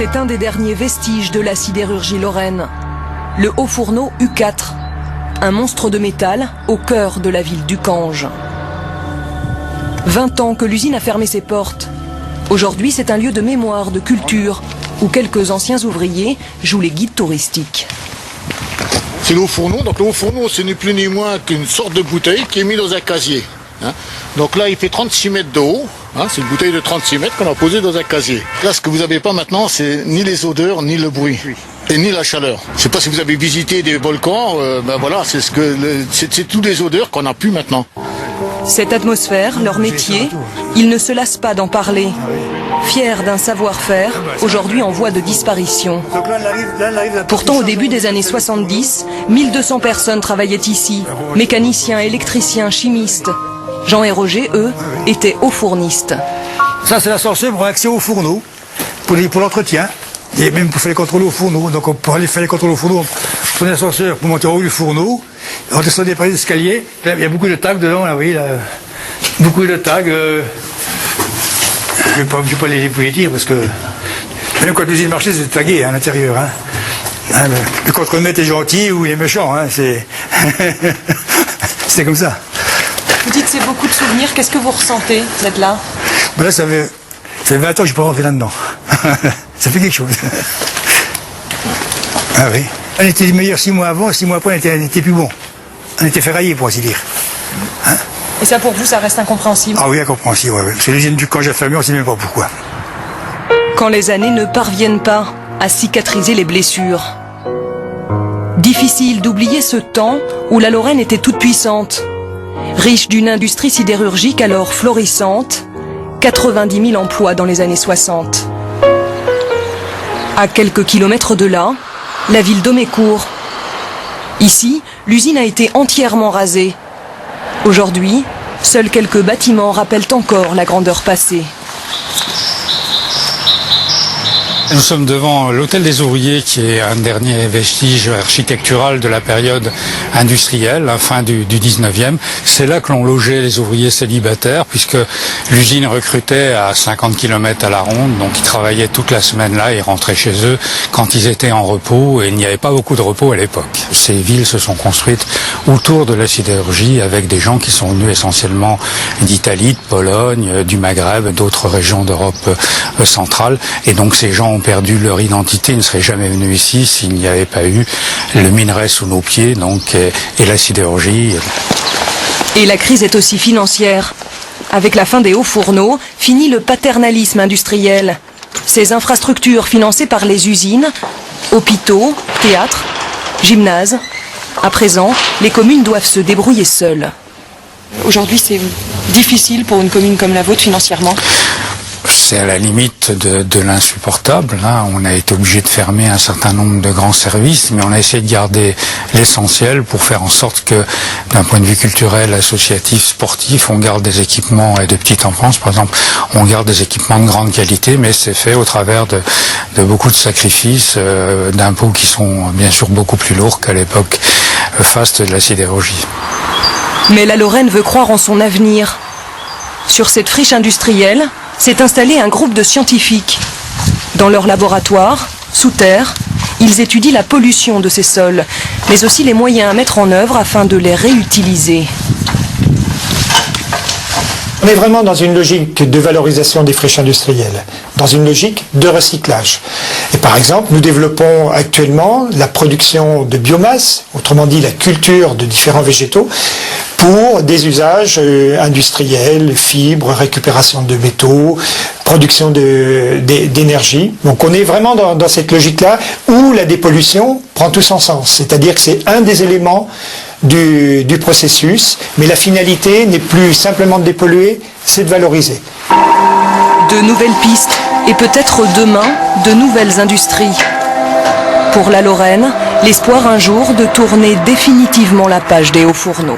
C'est un des derniers vestiges de la sidérurgie lorraine. Le haut fourneau U4, un monstre de métal au cœur de la ville d'Ucange. 20 ans que l'usine a fermé ses portes. Aujourd'hui, c'est un lieu de mémoire, de culture, où quelques anciens ouvriers jouent les guides touristiques. C'est le haut fourneau. Donc le haut fourneau, ce n'est plus ni moins qu'une sorte de bouteille qui est mise dans un casier. Donc là, il fait 36 mètres de haut. C'est une bouteille de 36 mètres qu'on a posée dans un casier. Là, ce que vous n'avez pas maintenant, c'est ni les odeurs, ni le bruit, et ni la chaleur. Je ne sais pas si vous avez visité des volcans, voilà, c'est toutes les odeurs qu'on n'a plus maintenant. Cette atmosphère, leur métier, ils ne se lassent pas d'en parler. Fiers d'un savoir-faire, aujourd'hui en voie de disparition. Pourtant, au début des années 70, 1200 personnes travaillaient ici. Mécaniciens, électriciens, chimistes. Jean et Roger, eux, étaient haut-fournistes. Ça, c'est l'ascenseur pour accès au fourneau, pour l'entretien. Et même pour faire les contrôles au fourneau. Donc, pour aller faire les contrôles au fourneau, on prenait l'ascenseur pour monter en haut du fourneau. On descendait par les escaliers. Là, il y a beaucoup de tags dedans, là, oui. Là. Beaucoup de tags. Je ne vais pas les dire parce que même quand l'usine marchait, c'était tagué à l'intérieur. Le contremaître est gentil ou il est méchant. C'est comme ça. Vous dites c'est beaucoup de souvenirs. Qu'est-ce que vous ressentez d'être là? Là, ça fait 20 ans que je ne suis pas rentré là-dedans. Ça fait quelque chose. Ah oui. On était meilleurs 6 mois avant, 6 mois après, on était plus bon. On était ferraillés, pour ainsi dire. Et ça, pour vous, ça reste incompréhensible? Ah oui, incompréhensible, oui. C'est l'usine du Cange a fermé, on ne sait même pas pourquoi. Quand les années ne parviennent pas à cicatriser les blessures. Difficile d'oublier ce temps où la Lorraine était toute puissante. Riche d'une industrie sidérurgique alors florissante, 90 000 emplois dans les années 60. À quelques kilomètres de là, la ville d'Omécourt. Ici, l'usine a été entièrement rasée. Aujourd'hui, seuls quelques bâtiments rappellent encore la grandeur passée. Nous sommes devant l'hôtel des ouvriers qui est un dernier vestige architectural de la période industrielle, fin du 19e. C'est là que l'on logeait les ouvriers célibataires puisque l'usine recrutait à 50 km à la ronde, donc ils travaillaient toute la semaine là et rentraient chez eux quand ils étaient en repos et il n'y avait pas beaucoup de repos à l'époque. Ces villes se sont construites autour de la sidérurgie avec des gens qui sont venus essentiellement d'Italie, de Pologne, du Maghreb, d'autres régions d'Europe centrale et donc ces gens ont perdu leur identité, ils ne seraient jamais venus ici s'il n'y avait pas eu le minerai sous nos pieds donc, et la sidérurgie. Et la crise est aussi financière. Avec la fin des hauts fourneaux, finit le paternalisme industriel. Ces infrastructures financées par les usines, hôpitaux, théâtres, gymnases. À présent, les communes doivent se débrouiller seules. Aujourd'hui, c'est difficile pour une commune comme la vôtre financièrement? C'est à la limite de l'insupportable. On a été obligé de fermer un certain nombre de grands services, mais on a essayé de garder l'essentiel pour faire en sorte que, d'un point de vue culturel, associatif, sportif, on garde des équipements et de petite enfance, par exemple, on garde des équipements de grande qualité, mais c'est fait au travers de beaucoup de sacrifices, d'impôts qui sont bien sûr beaucoup plus lourds qu'à l'époque faste de la sidérurgie. Mais la Lorraine veut croire en son avenir. Sur cette friche industrielle, s'est installé un groupe de scientifiques. Dans leur laboratoire, sous terre, ils étudient la pollution de ces sols, mais aussi les moyens à mettre en œuvre afin de les réutiliser. On est vraiment dans une logique de valorisation des friches industrielles, dans une logique de recyclage. Et par exemple, nous développons actuellement la production de biomasse, autrement dit la culture de différents végétaux, pour des usages industriels, fibres, récupération de métaux, production d'énergie. Donc on est vraiment dans cette logique-là où la dépollution prend tout son sens. C'est-à-dire que c'est un des éléments du processus, mais la finalité n'est plus simplement de dépolluer, c'est de valoriser. De nouvelles pistes et peut-être demain de nouvelles industries. Pour la Lorraine, l'espoir un jour de tourner définitivement la page des hauts fourneaux.